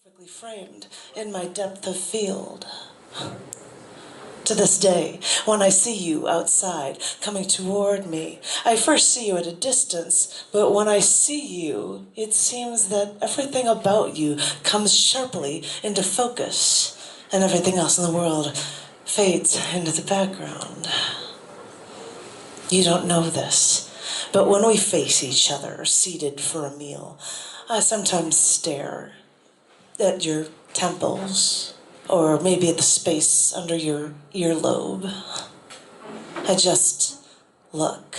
perfectly framed in my depth of field. To this day, when I see you outside coming toward me, I first see you at a distance, but when I see you, it seems that everything about you comes sharply into focus, and everything else in the world fades into the background. You don't know this, but when we face each other, seated for a meal, I sometimes stare at your temples, or maybe at the space under your earlobe. I just look.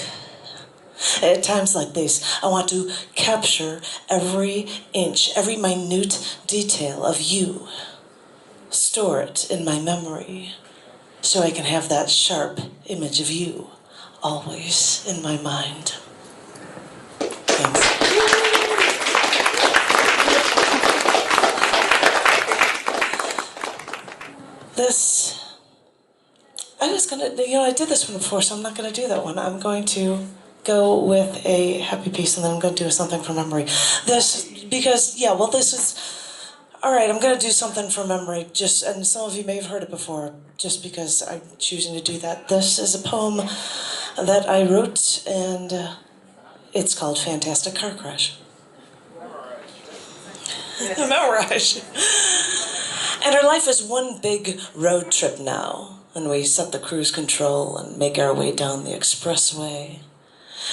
At times like these, I want to capture every inch, every minute detail of you, store it in my memory, so I can have that sharp image of you always in my mind. Thanks. I did this one before, so I'm not gonna do that one. I'm going to go with a happy piece, and then I'm gonna do something from memory. This is, all right, I'm gonna do something from memory, and some of you may have heard it before, just because I'm choosing to do that. This is a poem that I wrote, and it's called Fantastic Car Crash. Memorize. And our life is one big road trip now, and we set the cruise control and make our way down the expressway.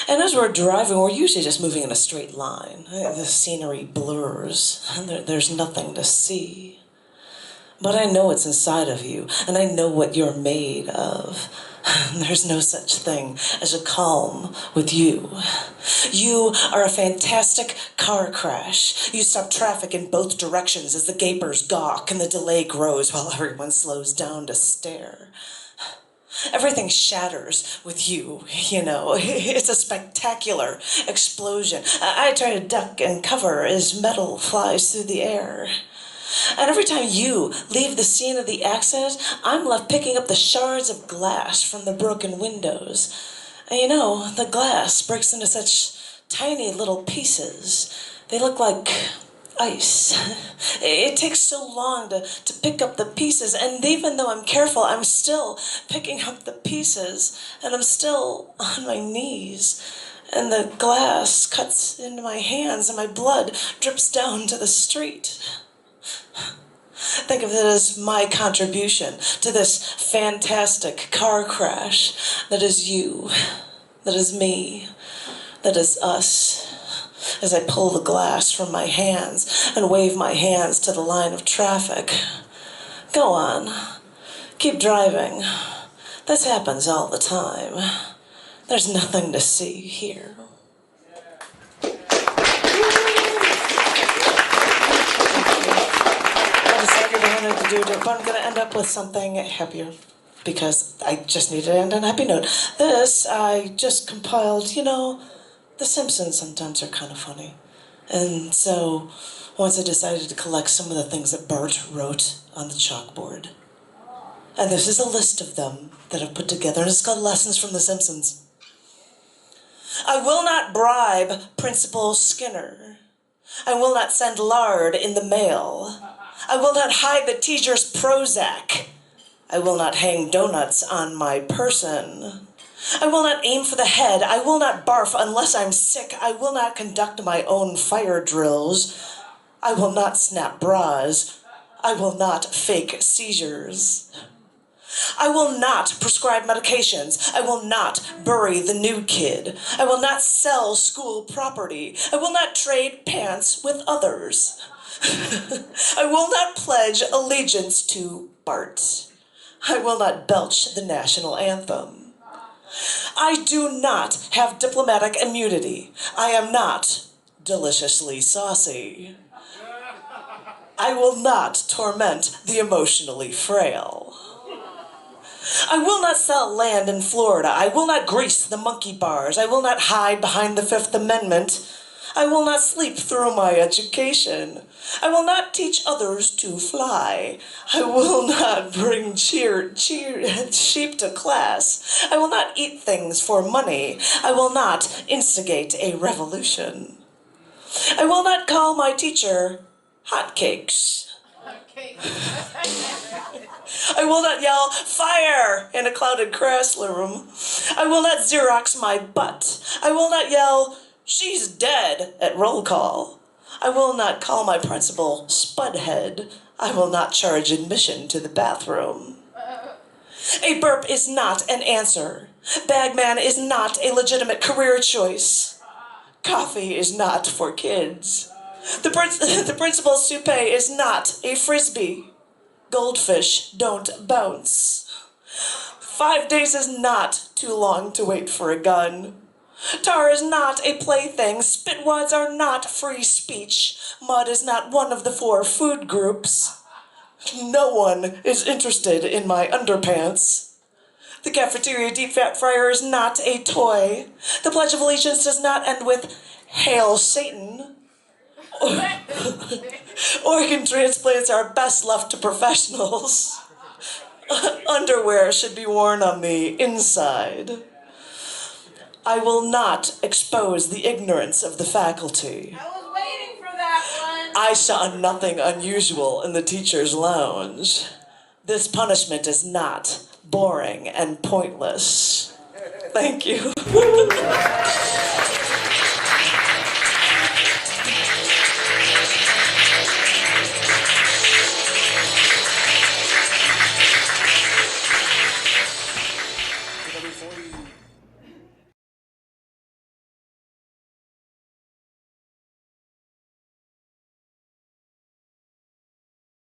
And as we're driving, we're usually just moving in a straight line. The scenery blurs, and there's nothing to see. But I know what's inside of you, and I know what you're made of. There's no such thing as a calm with you. You are a fantastic car crash. You stop traffic in both directions as the gapers gawk and the delay grows while everyone slows down to stare. Everything shatters with you, you know. It's a spectacular explosion. I try to duck and cover as metal flies through the air. And every time you leave the scene of the accident, I'm left picking up the shards of glass from the broken windows. And you know, the glass breaks into such tiny little pieces. They look like ice. It takes so long to pick up the pieces, and even though I'm careful, I'm still picking up the pieces, and I'm still on my knees. And the glass cuts into my hands, and my blood drips down to the street. Think of it as my contribution to this fantastic car crash that is you, that is me, that is us, as I pull the glass from my hands and wave my hands to the line of traffic. Go on, keep driving. This happens all the time. There's nothing to see here. But I'm going to end up with something happier, because I just needed to end on a happy note. This, I just compiled, you know, the Simpsons sometimes are kind of funny. And so, once I decided to collect some of the things that Bart wrote on the chalkboard. And this is a list of them that I've put together, and it's called Lessons from the Simpsons. I will not bribe Principal Skinner. I will not send lard in the mail. I will not hide the teacher's Prozac. I will not hang donuts on my person. I will not aim for the head. I will not barf unless I'm sick. I will not conduct my own fire drills. I will not snap bras. I will not fake seizures. I will not prescribe medications. I will not bury the new kid. I will not sell school property. I will not trade pants with others. I will not pledge allegiance to Bart. I will not belch the national anthem. I do not have diplomatic immunity. I am not deliciously saucy. I will not torment the emotionally frail. I will not sell land in Florida. I will not grease the monkey bars. I will not hide behind the Fifth Amendment. I will not sleep through my education. I will not teach others to fly. I will not bring sheep to class. I will not eat things for money. I will not instigate a revolution. I will not call my teacher hotcakes. I will not yell, fire, in a clouded classroom. I will not Xerox my butt. I will not yell, she's dead, at roll call. I will not call my principal Spudhead. I will not charge admission to the bathroom. A burp is not an answer. Bagman is not a legitimate career choice. Coffee is not for kids. The principal's toupee is not a frisbee. Goldfish don't bounce. 5 days is not too long to wait for a gun. Tar is not a plaything. Spitwads are not free speech. Mud is not one of the 4 food groups. No one is interested in my underpants. The cafeteria deep fat fryer is not a toy. The Pledge of Allegiance does not end with Hail Satan. Organ transplants are best left to professionals. Underwear should be worn on the inside. I will not expose the ignorance of the faculty. I was waiting for that one. I saw nothing unusual in the teacher's lounge. This punishment is not boring and pointless. Thank you.